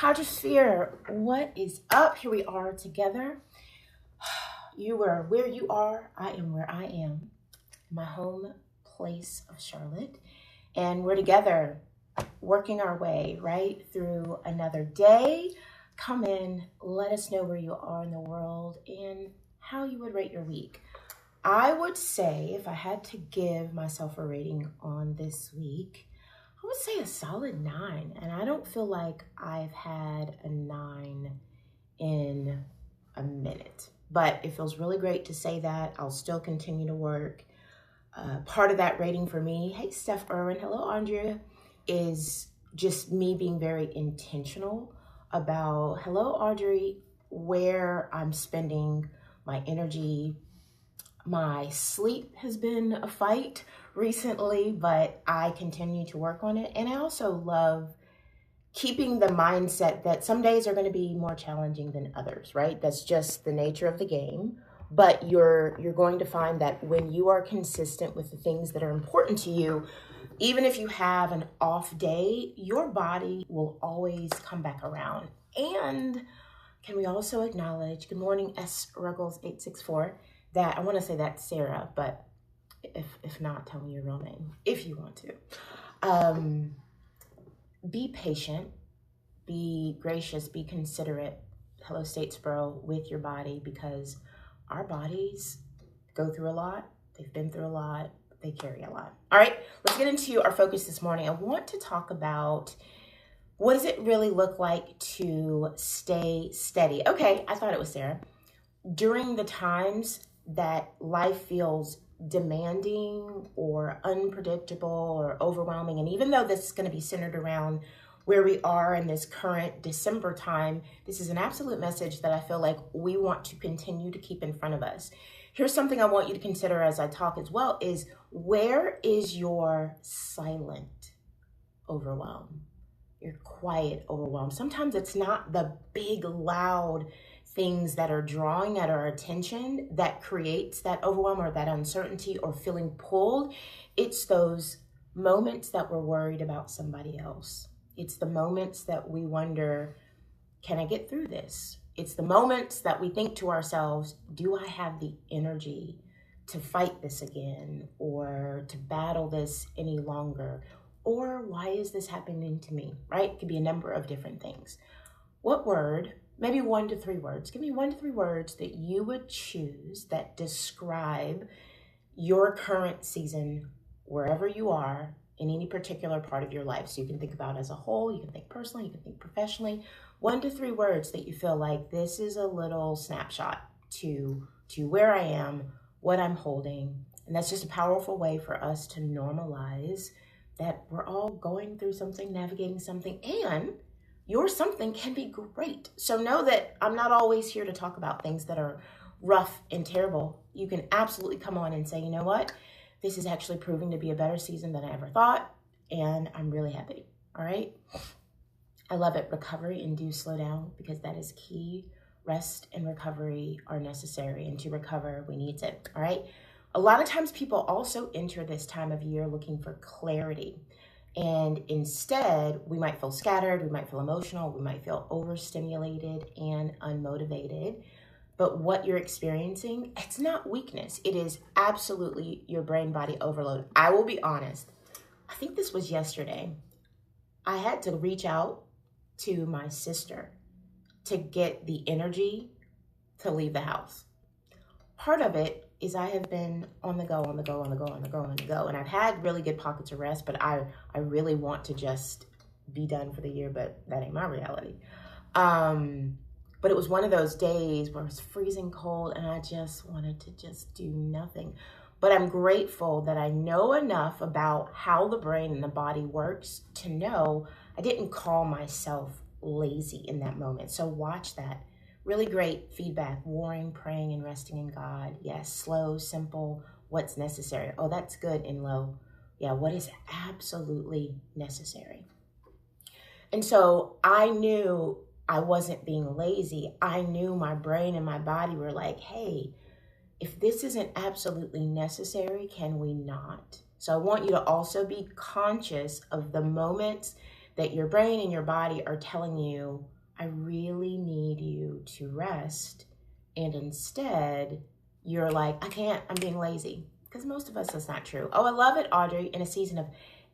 Hydrosphere, what is up? Here we are together. You are where you are. I am where I am. My home place of Charlotte. And we're together working our way right through another day. Come in, let us know where you are in the world and how you would rate your week. I would say if I had to give myself a rating on this week, I would say a solid 9. And I don't feel like I've had a 9 in a minute, but it feels really great to say that. I'll still continue to work. Part of that rating for me, hey, Steph Irwin, hello, Andrea, is just me being very intentional about, hello, Audrey, where I'm spending my energy. My sleep has been a fight recently, but I continue to work on it. And I also love keeping the mindset that some days are going to be more challenging than others, right? That's just the nature of the game. But you're going to find that when you are consistent with the things that are important to you, even if you have an off day, your body will always come back around. And can we also acknowledge, good morning, S. Ruggles 864, that I want to say that's Sarah, but if not, tell me your real name if you want to. Be patient, be gracious, be considerate, hello Statesboro, with your body, because our bodies go through a lot. They've been through a lot. They carry a lot. All right, let's get into our focus this morning. I want to talk about what does it really look like to stay steady. Okay, I thought it was Sarah. During the times that life feels demanding or unpredictable or overwhelming, and even though this is going to be centered around where we are in this current December time, this is an absolute message that I feel like we want to continue to keep in front of us. Here's something I want you to consider as I talk as well, is where is your silent overwhelm? Your quiet overwhelm. Sometimes it's not the big, loud things that are drawing at our attention that creates that overwhelm or that uncertainty or feeling pulled. It's those moments that we're worried about somebody else. It's the moments that we wonder, can I get through this? It's the moments that we think to ourselves, do I have the energy to fight this again or to battle this any longer? Or why is this happening to me, right? It could be a number of different things. What word, maybe 1 to 3 words, give me 1 to 3 words that you would choose that describe your current season, wherever you are in any particular part of your life. So you can think about as a whole, you can think personally, you can think professionally. 1 to 3 words that you feel like this is a little snapshot to where I am, what I'm holding. And that's just a powerful way for us to normalize that we're all going through something, navigating something, and your something can be great. So know that I'm not always here to talk about things that are rough and terrible. You can absolutely come on and say, you know what? This is actually proving to be a better season than I ever thought, and I'm really happy, all right? I love it. Recovery and do slow down, because that is key. Rest and recovery are necessary, and to recover, we need it, all right? A lot of times people also enter this time of year looking for clarity. And instead, we might feel scattered, we might feel emotional, we might feel overstimulated and unmotivated. But what you're experiencing, it's not weakness. It is absolutely your brain-body overload. I will be honest. I think this was yesterday. I had to reach out to my sister to get the energy to leave the house. Part of it is I have been on the go. And I've had really good pockets of rest, but I really want to just be done for the year, but that ain't my reality. But it was one of those days where it was freezing cold and I just wanted to just do nothing. But I'm grateful that I know enough about how the brain and the body works to know I didn't call myself lazy in that moment. So watch that. Really great feedback, warring, praying, and resting in God. Yes, slow, simple, what's necessary. Oh, that's good and low. Yeah, what is absolutely necessary. And so I knew I wasn't being lazy. I knew my brain and my body were like, hey, if this isn't absolutely necessary, can we not? So I want you to also be conscious of the moments that your brain and your body are telling you, I really need you to rest. And instead, you're like, I can't, I'm being lazy. Because most of us, that's not true. Oh, I love it, Audrey, in a season of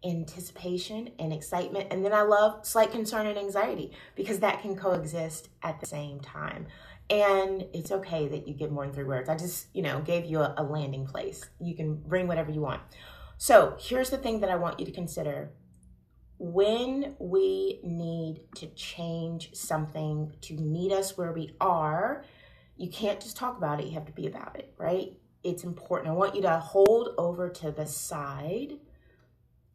anticipation and excitement. And then I love slight concern and anxiety, because that can coexist at the same time. And it's okay that you get more than 3 words. I just, gave you a landing place. You can bring whatever you want. So here's the thing that I want you to consider. When we need to change something to meet us where we are, you can't just talk about it, you have to be about it, right? It's important. I want you to hold over to the side.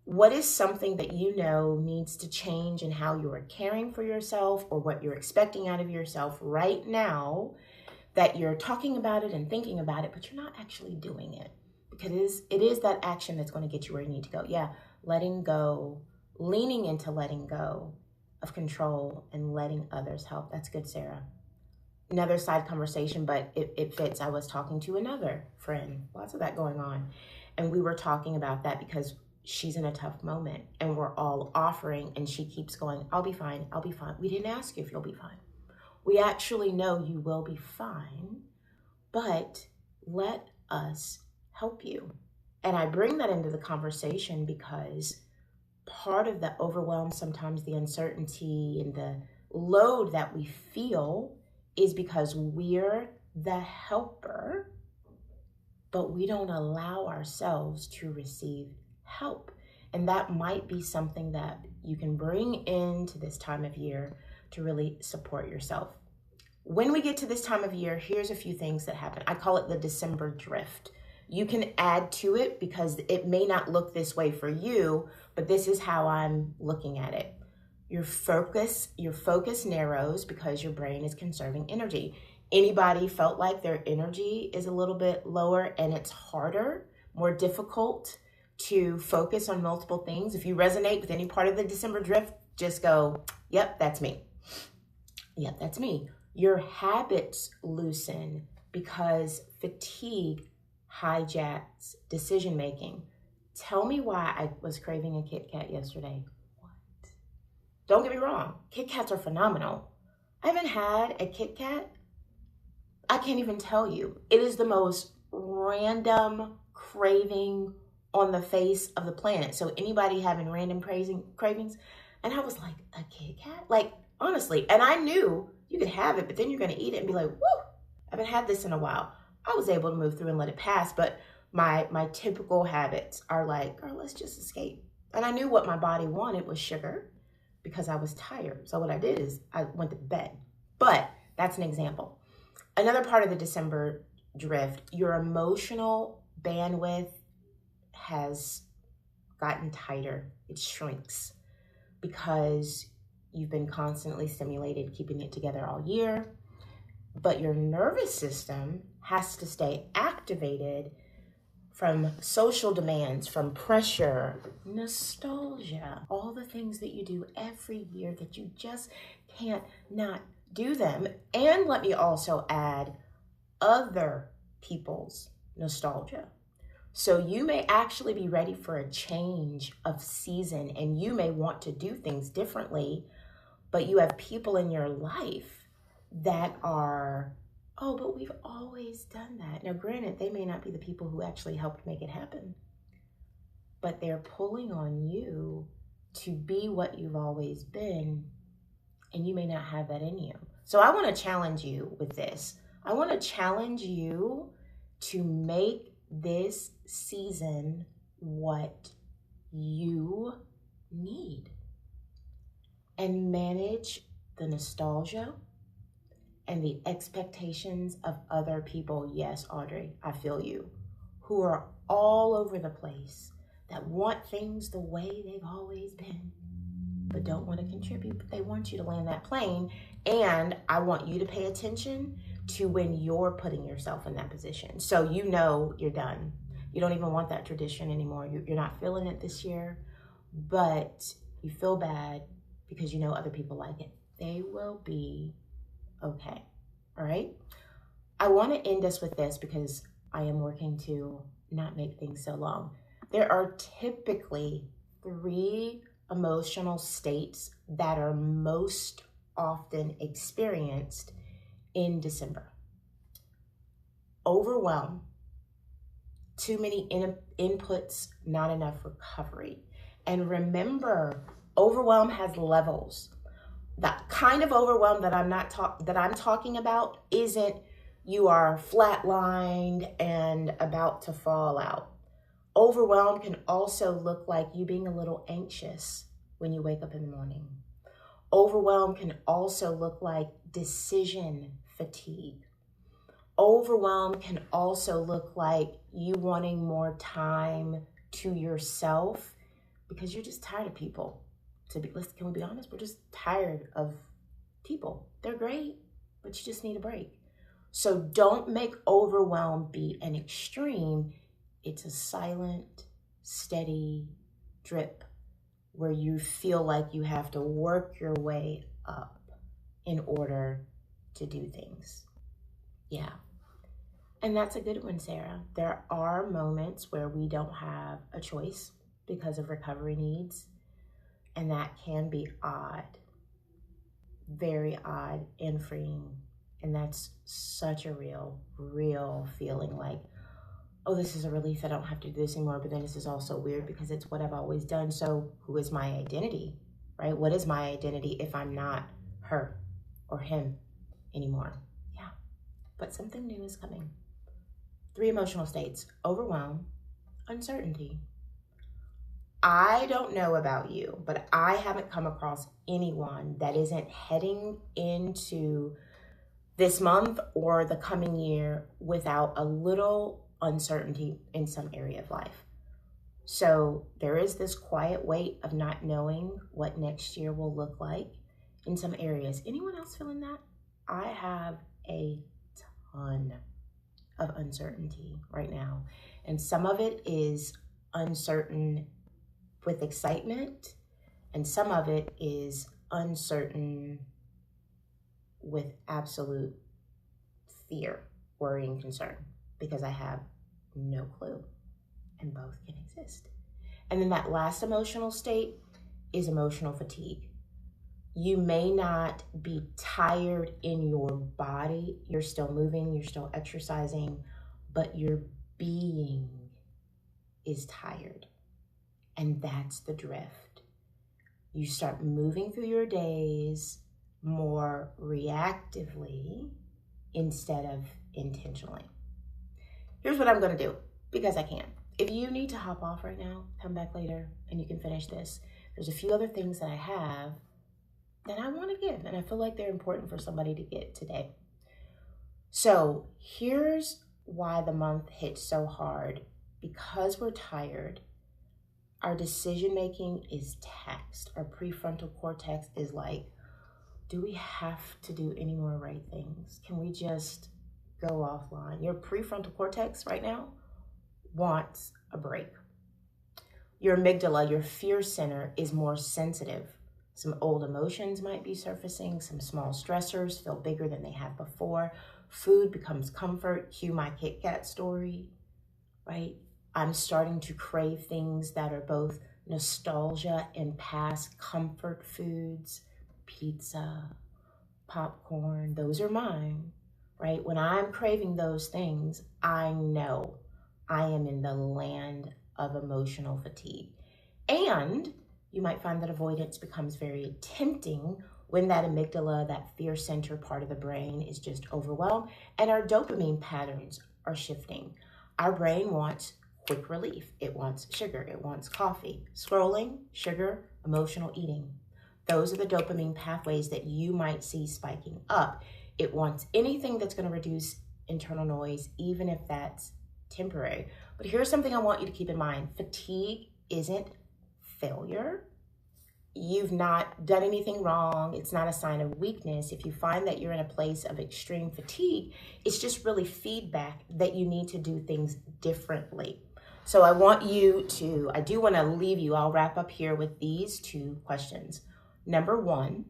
What is something that you know needs to change in how you are caring for yourself or what you're expecting out of yourself right now, that you're talking about it and thinking about it, but you're not actually doing it? Because it is that action that's going to get you where you need to go. Yeah, letting go, leaning into letting go of control and letting others help. That's good, Sarah. Another side conversation, but it fits. I was talking to another friend, lots of that going on. And we were talking about that because she's in a tough moment and we're all offering, and she keeps going, I'll be fine, I'll be fine. We didn't ask you if you'll be fine. We actually know you will be fine, but let us help you. And I bring that into the conversation because part of the overwhelm, sometimes the uncertainty and the load that we feel is because we're the helper, but we don't allow ourselves to receive help. And that might be something that you can bring into this time of year to really support yourself. When we get to this time of year, here's a few things that happen. I call it the December drift. You can add to it because it may not look this way for you, but this is how I'm looking at it. Your focus narrows because your brain is conserving energy. Anybody felt like their energy is a little bit lower and it's harder, more difficult to focus on multiple things? If you resonate with any part of the December drift, just go, yep, that's me. Yep, that's me. Your habits loosen because fatigue hijacks decision-making. Tell me why I was craving a Kit Kat yesterday. Don't get me wrong, Kit Kats are phenomenal. I haven't had a Kit Kat. I can't even tell you. It is the most random craving on the face of the planet. So anybody having random cravings? And I was like, a Kit Kat? Like, honestly. And I knew you could have it, but then you're going to eat it and be like, woo, I haven't had this in a while. I was able to move through and let it pass. But my typical habits are like, girl, let's just escape. And I knew what my body wanted was sugar, because I was tired. So what I did is I went to bed. But that's an example. Another part of the December drift, your emotional bandwidth has gotten tighter. It shrinks because you've been constantly stimulated, keeping it together all year. But your nervous system has to stay activated from social demands, from pressure, nostalgia, all the things that you do every year that you just can't not do them. And let me also add other people's nostalgia. So you may actually be ready for a change of season and you may want to do things differently, but you have people in your life that are, oh, but we've always done that. Now, granted, they may not be the people who actually helped make it happen, but they're pulling on you to be what you've always been, and you may not have that in you. So I want to challenge you with this. I want to challenge you to make this season what you need and manage the nostalgia and the expectations of other people. Yes, Audrey, I feel you, who are all over the place, that want things the way they've always been, but don't want to contribute, but they want you to land that plane. And I want you to pay attention to when you're putting yourself in that position. So you know you're done. You don't even want that tradition anymore. You're not feeling it this year, but you feel bad because you know other people like it. They will be okay. All right. I want to end us with this because I am working to not make things so long. There are typically 3 emotional states that are most often experienced in December. Overwhelm, too many inputs, not enough recovery. And remember, overwhelm has levels. That kind of overwhelm that I'm talking about isn't you are flatlined and about to fall out. Overwhelm can also look like you being a little anxious when you wake up in the morning. Overwhelm can also look like decision fatigue. Overwhelm can also look like you wanting more time to yourself because you're just tired of people. Can we be honest? We're just tired of people. They're great, but you just need a break. So don't make overwhelm be an extreme. It's a silent, steady drip where you feel like you have to work your way up in order to do things. Yeah. And that's a good one, Sarah. There are moments where we don't have a choice because of recovery needs. And that can be odd, very odd and freeing. And that's such a real feeling like, oh, this is a relief. I don't have to do this anymore. But then this is also weird because it's what I've always done. So who is my identity, right? What is my identity if I'm not her or him anymore? Yeah, but something new is coming. 3 emotional states: overwhelm, uncertainty. I don't know about you, but I haven't come across anyone that isn't heading into this month or the coming year without a little uncertainty in some area of life. So there is this quiet weight of not knowing what next year will look like in some areas. Anyone else feeling that? I have a ton of uncertainty right now. And some of it is uncertain with excitement, and some of it is uncertain with absolute fear, worry, and concern, because I have no clue, and both can exist. And then that last emotional state is emotional fatigue. You may not be tired in your body. You're still moving, you're still exercising, but your being is tired. And that's the drift. You start moving through your days more reactively instead of intentionally. Here's what I'm going to do, because I can. If you need to hop off right now, come back later and you can finish this. There's a few other things that I have that I want to give, and I feel like they're important for somebody to get today. So here's why the month hits so hard. Because we're tired, our decision-making is taxed. Our prefrontal cortex is like, do we have to do any more right things? Can we just go offline? Your prefrontal cortex right now wants a break. Your amygdala, your fear center, is more sensitive. Some old emotions might be surfacing. Some small stressors feel bigger than they have before. Food becomes comfort. Cue my Kit Kat story, right? I'm starting to crave things that are both nostalgia and past comfort foods. Pizza, popcorn, those are mine, right? When I'm craving those things, I know I am in the land of emotional fatigue. And you might find that avoidance becomes very tempting when that amygdala, that fear center part of the brain, is just overwhelmed and our dopamine patterns are shifting. Our brain wants quick relief. It wants sugar. It wants coffee. Scrolling, sugar, emotional eating. Those are the dopamine pathways that you might see spiking up. It wants anything that's going to reduce internal noise, even if that's temporary. But here's something I want you to keep in mind. Fatigue isn't failure. You've not done anything wrong. It's not a sign of weakness. If you find that you're in a place of extreme fatigue, it's just really feedback that you need to do things differently. So I do want to leave you, I'll wrap up here with these 2 questions. Number 1,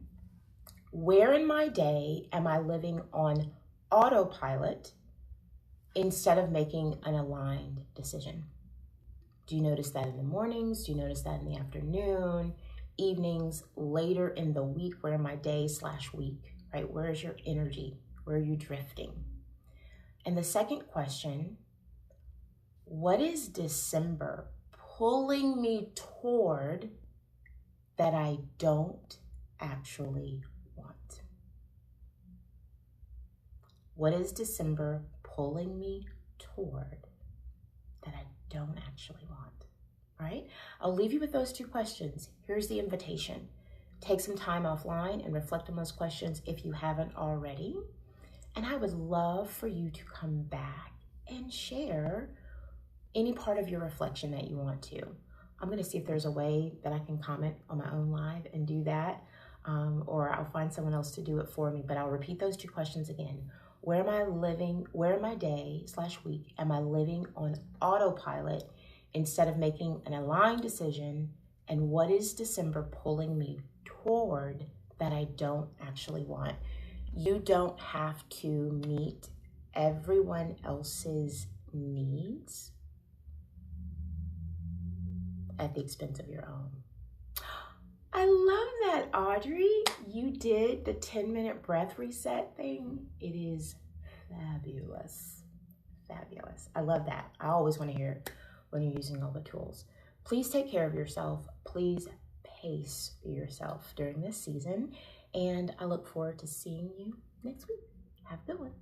where in my day am I living on autopilot instead of making an aligned decision? Do you notice that in the mornings? Do you notice that in the afternoon? evenings, later in the week? Where are my day/week, right? Where is your energy? Where are you drifting? And the second question, what is December pulling me toward that I don't actually want? What is December pulling me toward that I don't actually want? All right, I'll leave you with those two questions. Here's the invitation. Take some time offline and reflect on those questions if you haven't already. And I would love for you to come back and share any part of your reflection that you want to. I'm going to see if there's a way that I can comment on my own live and do that, or I'll find someone else to do it for me. But I'll repeat those two questions again. Where am I living? Where in my day/week am I living on autopilot instead of making an aligned decision? And what is December pulling me toward that I don't actually want? You don't have to meet everyone else's needs at the expense of your own. I love that, Audrey. You did the 10-minute breath reset thing. It is fabulous. Fabulous. I love that. I always want to hear it when you're using all the tools. Please take care of yourself. Please pace yourself during this season. And I look forward to seeing you next week. Have a good one.